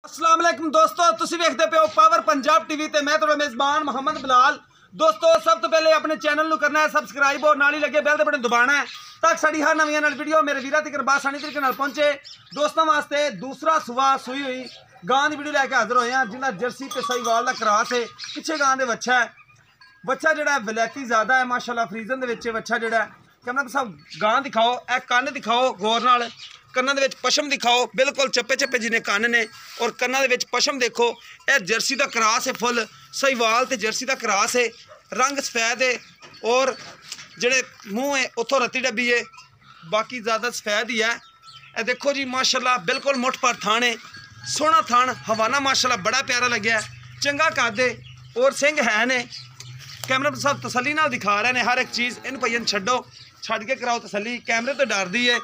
अस्सलाम वालेकुम दोस्तों, तुसीं वेखदे पे हो पावर पंजाब टीवी ते मैं तुहाडा मेज़बान मोहम्मद बिलाल। दोस्तों सब तो पहले अपने चैनल नूं करना है सबसक्राइब और नाल ही लगे बैल दे बटन दबाना है ताकि साडी हर नवीं नाल वीडियो मेरे वीरां तक आसानी तरीके नाल पहुंचे। दोस्तों वास्ते दूसरा सुबह सूई हुई गां दी वीडियो लैके हाजिर होए हैं जिन्हां जर्सी ते साहीवाल दा क्रॉस है। पिछे गां दे बच्चा है, बच्चा जिहड़ा वलैती ज़्यादा है माशाअल्लाह। फ्रीजन दे विच बच्चा जिहड़ा कैमरा साहब गां दिखाओ, ए कन्न दिखाओ गौर नाल, कन्ना दे विच पशम दिखाओ, बिल्कुल चप्पे चप्पे जिन्ने कन्न ने और कन्ना दे विच पशम देखो। यह जर्सी का क्रॉस है फुल साहीवाल ते जर्सी का क्रॉस है। रंग सफेद है और जेड़े मूँह है उतों रत्ती डब्बी है, बाकी ज़्यादा सफेद ही है। यह देखो जी माशाल्लाह बिल्कुल मुठ पर थान है, सोहना थान हवाना माशाल्लाह बड़ा प्यारा लग्या, चंगा कद है और सिंह है ने। कैमरा साहब तसली नाल दिखा रहे हैं हर एक चीज़। इन भैया छड्डो, छड्ड के कराओ तसली, कैमरे तो डरदी है।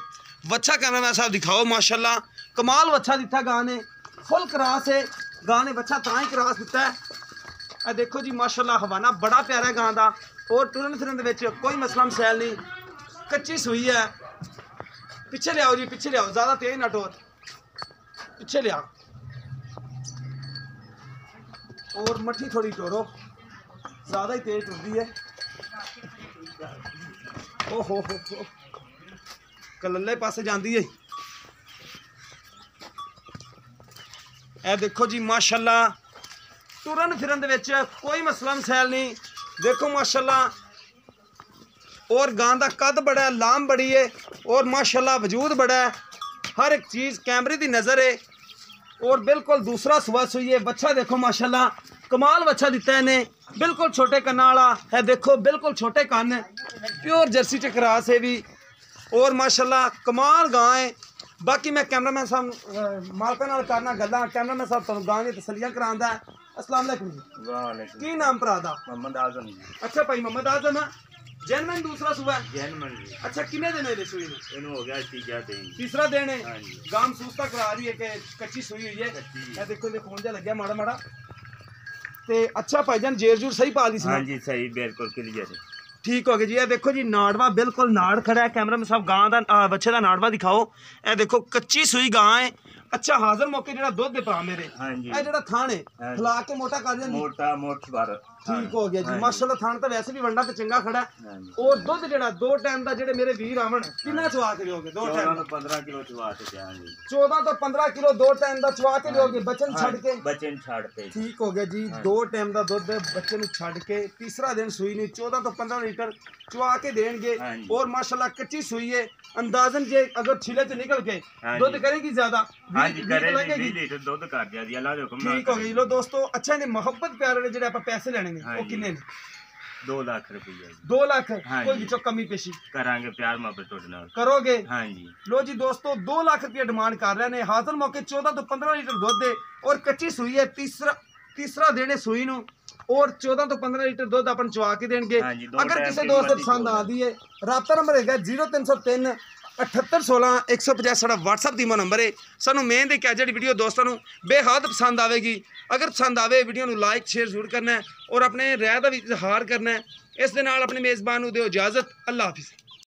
वच्छा कैमरा साहब दिखाओ माशाल्लाह कमाल वच्छा दिता गां ने, फुल क्रॉस है गां ने, बच्चा तां ही क्रॉस दिता है। ए देखो जी माशाल्लाह हवाना बड़ा प्यारा है गां दा और टुरन फिरन दे विच कोई मसला मसैल नहीं, कच्ची सूई है। पिछे लियाओ जी, पिछे लियाओ, ज़्यादा तेज ना टोर, पिछे लिया और मट्ठी थोड़ी टोरो, ज़्यादा ही तेज टुरदी है। ओ हो कलल्ले पासे जाती है। ए देखो जी माशाल्लाह टुरन फिरन दे विच कोई मसला मसैल नहीं। देखो माशाल्लाह और गां दा कद बड़ा है, लाम बड़ी है और माशाल्लाह वजूद बड़ा है, हर एक चीज़ कैमरे की नज़र है और बिल्कुल दूसरा सुबह सुई है। बच्चा देखो माशाल्लाह कमाल बच्चा दिता है इन्हें, बिल्कुल छोटे कन्ना वाला है। देखो बिल्कुल छोटे कन्न, प्योर जर्सी च क्रॉस है भी और माशाल्लाह कमाल गां है। बाकी मैं कैमरामैन साहब मालका नाल करना गल्लां, कैमरामैन साहब तुहानूं गां दी तसलियां करांदा है। अस्सलाम वालेकुम जी। वालेकुम। की नाम भरा दा? मोहम्मद आजम जी। अच्छा भाई मोहम्मद आजम जैनमैन दूसरा सुबह जैनमन जी। अच्छा किन्ने दिन है सुई में? इन्हों हो गया तीसरा दिन। तीसरा दिन है। हाँ जी। गां सूस्ता करा रही है कि कच्ची सुई हुई है। ये देखो ये खून जा लग गया माड़ा माड़ा ते अच्छा भाईजान जेर जूर सही पा दी सी? हाँ जी सही बिल्कुल क्लियर है। ठीक हो गया जी। ये देखो जी नाड़वा बिल्कुल नाड़ खड़ा है। कैमरा में साहब गां दा बच्चे का नाड़वा दिखाओ। ये देखो कच्ची सुई गां है। अच्छा हाजिर मौके जेड़ा दुध दे पा मेरे हाँ जी। ए जेड़ा थान है खिला के मोटा कर देंदी, मोटा मोट बार। ठीक हो गया जी माशाल्लाह। थान तो वैसे भी वंडा ते चंगा खड़ा है हाँ जी। और दुध जेड़ा दो टाइम दा जेड़े मेरे वीर आवन कितना चवा के लियोगे? दो टाइम 15 किलो चवा के हाँ जी। 14 तो 15 किलो दो टाइम दा चवा के लियोगे बचन छड़ के? बचन छाड़ते। ठीक हो गया जी। दो टाइम का दुध बच्चे नूं छड़ के तीसरा दिन सूई नहीं 14 तो 15 लीटर चवा के देंगे और माशाल्लाह कच्ची सूई है। अंदाजन जे अगर छिले च निकल के दुध करेगी ज्यादा, हाँ जी करेगी 20 लीटर दुध कर दिया जी अल्लाह दे हुक्म नाल। ठीक हो गई। लो दोस्तों अच्छा ने मोहब्बत प्यार वाले जेडे आप पैसे लेने ने वो किन्ने ने? 2 लाख रुपया। 2 लाख हाँ कोई जी। विचों कमी पेशी करांगे प्यार मोहब्बत तोड़े नाल करोगे? हाँ जी। लो जी दोस्तों 2 लाख रुपया डिमांड कर रहे हैं। हाजिर मौके 14 तो 15 लीटर दुध है और कच्ची सूई है। तीसरा देने सूई नूं और 14 तो 15 लीटर दुध अपन चवा के देंगे। हाँ जी, अगर किसी दोस्त को पसंद आ दी है राबता नंबर है 0303 7816 150 साडा व्हाट्सअप दी नंबर है। सानू मेन दे क्या जी वीडियो दोस्तों नूं बेहद पसंद आवेगी। अगर पसंद आवे वीडियो नूं लाइक शेयर जरूर करना है और अपने राय दा भी इजहार करना है। इस दे नाल अपने मेज़बान नूं दिओ इजाजत। अल्लाह हाफिज़।